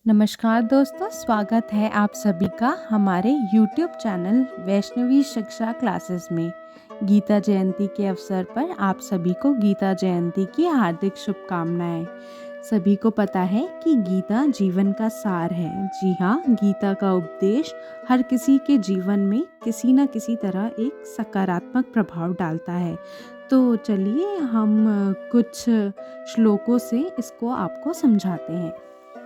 नमस्कार दोस्तों, स्वागत है आप सभी का हमारे YouTube चैनल वैष्णवी शिक्षा क्लासेस में। गीता जयंती के अवसर पर आप सभी को गीता जयंती की हार्दिक शुभकामनाएं। सभी को पता है कि गीता जीवन का सार है। जी हाँ, गीता का उपदेश हर किसी के जीवन में किसी न किसी तरह एक सकारात्मक प्रभाव डालता है। तो चलिए हम कुछ श्लोकों से इसको आपको समझाते हैं।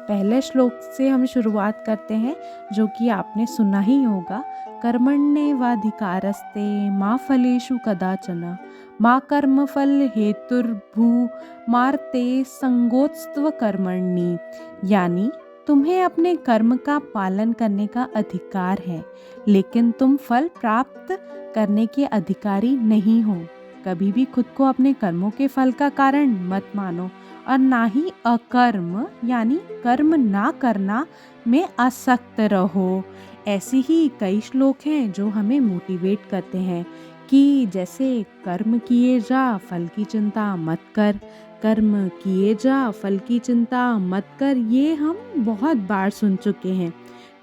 पहले श्लोक से हम शुरुआत करते हैं, जो कि आपने सुना ही होगा। कर्मण्येवाधिकारस्ते मा फलेषु कदाचन मा कर्मफल हेतुर्भू मार्ते संगोत्स्त्व कर्मणि। यानी तुम्हें अपने कर्म का पालन करने का अधिकार है, लेकिन तुम फल प्राप्त करने के अधिकारी नहीं हो। कभी भी खुद को अपने कर्मों के फल का कारण मत मानो और ना ही अकर्म यानी कर्म ना करना में आसक्त रहो। ऐसे ही कई श्लोक हैं जो हमें मोटिवेट करते हैं कि जैसे कर्म किए जा फल की चिंता मत कर, कर्म किए जा फल की चिंता मत कर। ये हम बहुत बार सुन चुके हैं।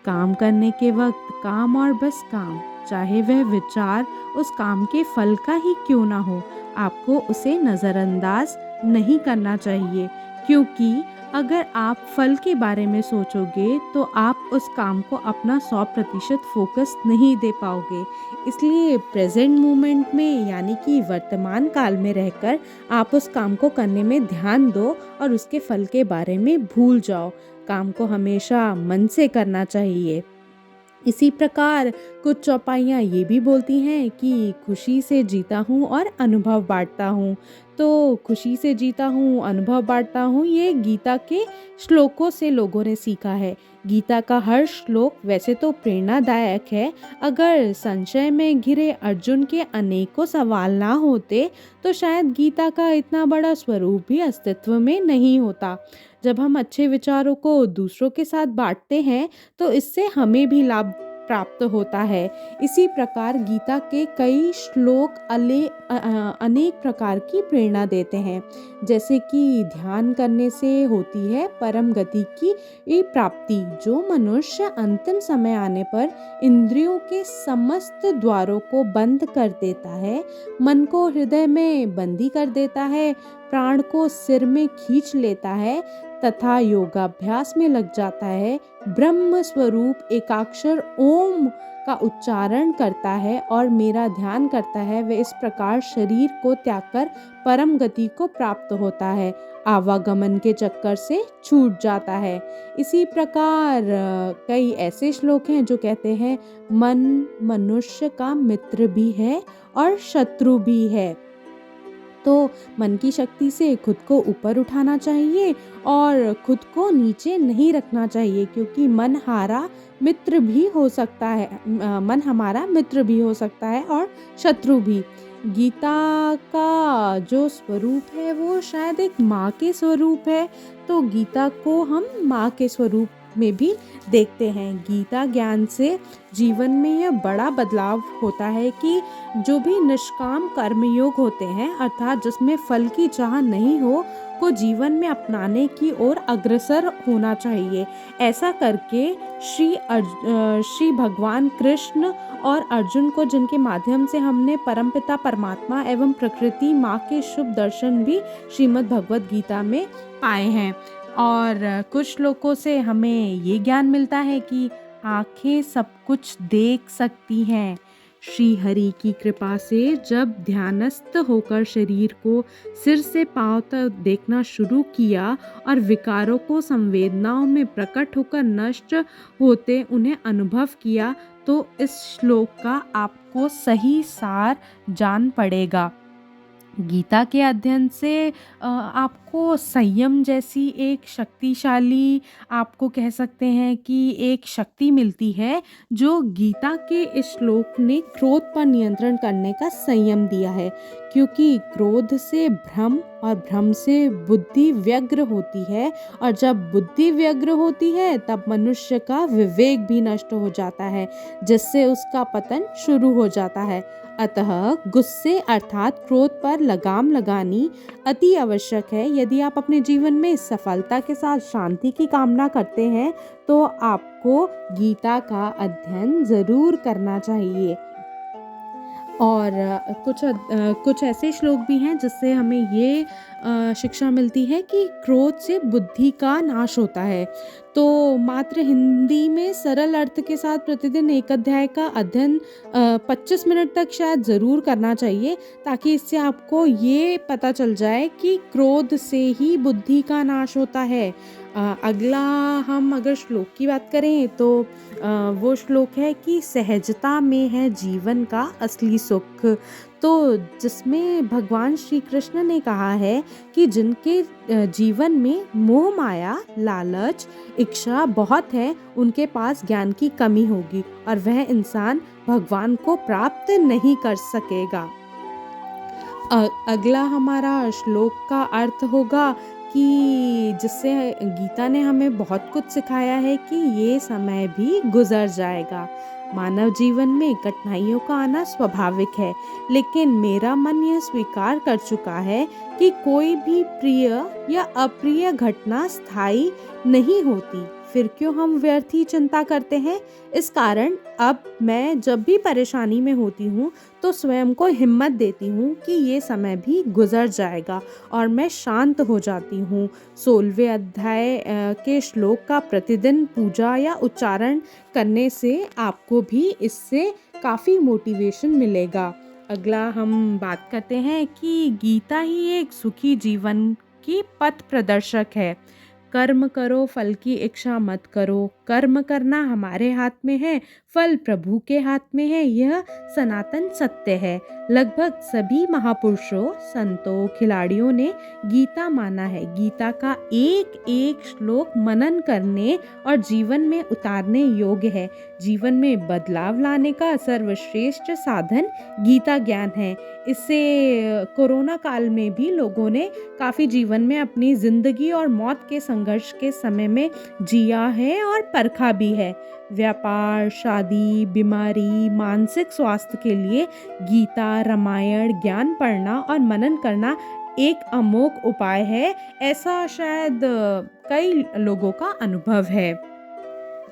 काम करने के वक्त काम और बस काम, चाहे वह विचार उस काम के फल का ही क्यों ना हो, आपको उसे नज़रअंदाज नहीं करना चाहिए, क्योंकि अगर आप फल के बारे में सोचोगे तो आप उस काम को अपना 100% फोकस नहीं दे पाओगे। इसलिए प्रेजेंट मोमेंट में यानी कि वर्तमान काल में रहकर आप उस काम को करने में ध्यान दो और उसके फल के बारे में भूल जाओ। काम को हमेशा मन से करना चाहिए। इसी प्रकार कुछ चौपाइयाँ ये भी बोलती हैं कि खुशी से जीता हूँ और अनुभव बांटता हूँ। तो खुशी से जीता हूँ, अनुभव बांटता हूँ, ये गीता के श्लोकों से लोगों ने सीखा है। गीता का हर श्लोक वैसे तो प्रेरणादायक है। अगर संशय में घिरे अर्जुन के अनेकों सवाल ना होते तो शायद गीता का इतना बड़ा स्वरूप भी अस्तित्व में नहीं होता। जब हम अच्छे विचारों को दूसरों के साथ बांटते हैं तो इससे हमें भी लाभ प्राप्त होता है। इसी प्रकार गीता के कई श्लोक अनेक प्रकार की प्रेरणा देते हैं, जैसे कि ध्यान करने से होती है परम गति की प्राप्ति। जो मनुष्य अंतिम समय आने पर इंद्रियों के समस्त द्वारों को बंद कर देता है, मन को हृदय में बंदी कर देता है, प्राण को सिर में खींच लेता है तथा योगाभ्यास में लग जाता है, ब्रह्म स्वरूप एकाक्षर ओम का उच्चारण करता है और मेरा ध्यान करता है, वह इस प्रकार शरीर को त्याग कर परम गति को प्राप्त होता है, आवागमन के चक्कर से छूट जाता है। इसी प्रकार कई ऐसे श्लोक हैं जो कहते हैं मन मनुष्य का मित्र भी है और शत्रु भी है। तो मन की शक्ति से खुद को ऊपर उठाना चाहिए और खुद को नीचे नहीं रखना चाहिए, क्योंकि मन हमारा मित्र भी हो सकता है, मन हमारा मित्र भी हो सकता है और शत्रु भी। गीता का जो स्वरूप है वो शायद एक माँ के स्वरूप है, तो गीता को हम माँ के स्वरूप में भी देखते हैं। गीता ज्ञान से जीवन में यह बड़ा बदलाव होता है कि जो भी निष्काम कर्मयोग होते हैं, अर्थात जिसमें फल की चाह नहीं हो, को जीवन में अपनाने की ओर अग्रसर होना चाहिए। ऐसा करके श्री भगवान कृष्ण और अर्जुन को, जिनके माध्यम से हमने परमपिता परमात्मा एवं प्रकृति माँ के शुभ दर्शन भी श्रीमद् भगवत गीता में पाए हैं। और कुछ लोगों से हमें ये ज्ञान मिलता है कि आँखें सब कुछ देख सकती हैं। श्री हरि की कृपा से जब ध्यानस्थ होकर शरीर को सिर से पांव तक देखना शुरू किया और विकारों को संवेदनाओं में प्रकट होकर नष्ट होते उन्हें अनुभव किया, तो इस श्लोक का आपको सही सार जान पड़ेगा। गीता के अध्ययन से आपको संयम जैसी एक शक्तिशाली, आपको कह सकते हैं कि एक शक्ति मिलती है, जो गीता के इस श्लोक ने क्रोध पर नियंत्रण करने का संयम दिया है। क्योंकि क्रोध से भ्रम और भ्रम से बुद्धि व्यग्र होती है, और जब बुद्धि व्यग्र होती है तब मनुष्य का विवेक भी नष्ट हो जाता है, जिससे उसका पतन शुरू हो जाता है। अतः गुस्से अर्थात क्रोध पर लगाम लगानी अति आवश्यक है। यदि आप अपने जीवन में सफलता के साथ शांति की कामना करते हैं तो आपको गीता का अध्ययन ज़रूर करना चाहिए। और कुछ ऐसे श्लोक भी हैं जिससे हमें ये शिक्षा मिलती है कि क्रोध से बुद्धि का नाश होता है। तो मात्र हिंदी में सरल अर्थ के साथ प्रतिदिन एक अध्याय का अध्ययन 25 मिनट तक शायद ज़रूर करना चाहिए, ताकि इससे आपको ये पता चल जाए कि क्रोध से ही बुद्धि का नाश होता है। अगला हम अगर श्लोक की बात करें तो वो श्लोक है कि सहजता में है जीवन का असली सुख। तो जिसमें भगवान श्री कृष्ण ने कहा है कि जिनके जीवन में मोह माया लालच इच्छा बहुत है, उनके पास ज्ञान की कमी होगी और वह इंसान भगवान को प्राप्त नहीं कर सकेगा। अगला हमारा श्लोक का अर्थ होगा कि जिससे गीता ने हमें बहुत कुछ सिखाया है कि ये समय भी गुजर जाएगा। मानव जीवन में कठिनाइयों का आना स्वाभाविक है, लेकिन मेरा मन यह स्वीकार कर चुका है कि कोई भी प्रिय या अप्रिय घटना स्थायी नहीं होती। फिर क्यों हम व्यर्थ ही चिंता करते हैं? इस कारण अब मैं जब भी परेशानी में होती हूँ तो स्वयं को हिम्मत देती हूँ कि ये समय भी गुजर जाएगा और मैं शांत हो जाती हूँ। 16वें अध्याय के श्लोक का प्रतिदिन पूजा या उच्चारण करने से आपको भी इससे काफ़ी मोटिवेशन मिलेगा। अगला हम बात करते हैं कि गीता ही एक सुखी जीवन की पथ प्रदर्शक है। कर्म करो, फल की इच्छा मत करो। कर्म करना हमारे हाथ में है, फल प्रभु के हाथ में है, यह सनातन सत्य है। लगभग सभी महापुरुषों, संतों, खिलाड़ियों ने गीता माना है। गीता का एक एक श्लोक मनन करने और जीवन में उतारने योग्य है। जीवन में बदलाव लाने का सर्वश्रेष्ठ साधन गीता ज्ञान है। इससे कोरोना काल में भी लोगों ने काफ़ी जीवन में अपनी जिंदगी और मौत के संघर्ष के समय में जिया है और परखा भी है। व्यापार, शादी, बीमारी, मानसिक स्वास्थ्य के लिए गीता, रामायण, ज्ञान पढ़ना और मनन करना एक अमोघ उपाय है। ऐसा शायद कई लोगों का अनुभव है।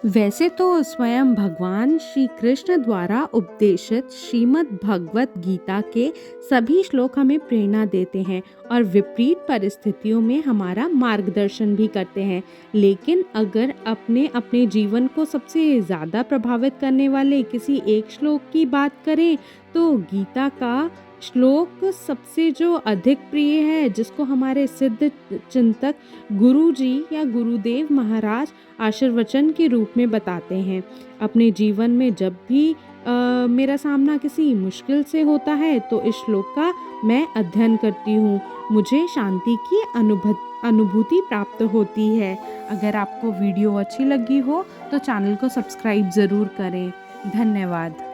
वैसे तो स्वयं भगवान श्री कृष्ण द्वारा उपदेशित श्रीमद् भगवत गीता के सभी श्लोक हमें प्रेरणा देते हैं और विपरीत परिस्थितियों में हमारा मार्गदर्शन भी करते हैं। लेकिन अगर अपने अपने जीवन को सबसे ज़्यादा प्रभावित करने वाले किसी एक श्लोक की बात करें तो गीता का श्लोक सबसे जो अधिक प्रिय है, जिसको हमारे सिद्ध चिंतक गुरु जी या गुरुदेव महाराज आशीर्वचन के रूप में बताते हैं। अपने जीवन में जब भी मेरा सामना किसी मुश्किल से होता है तो इस श्लोक का मैं अध्ययन करती हूँ। मुझे शांति की अनुभूति प्राप्त होती है। अगर आपको वीडियो अच्छी लगी हो तो चैनल को सब्सक्राइब ज़रूर करें। धन्यवाद।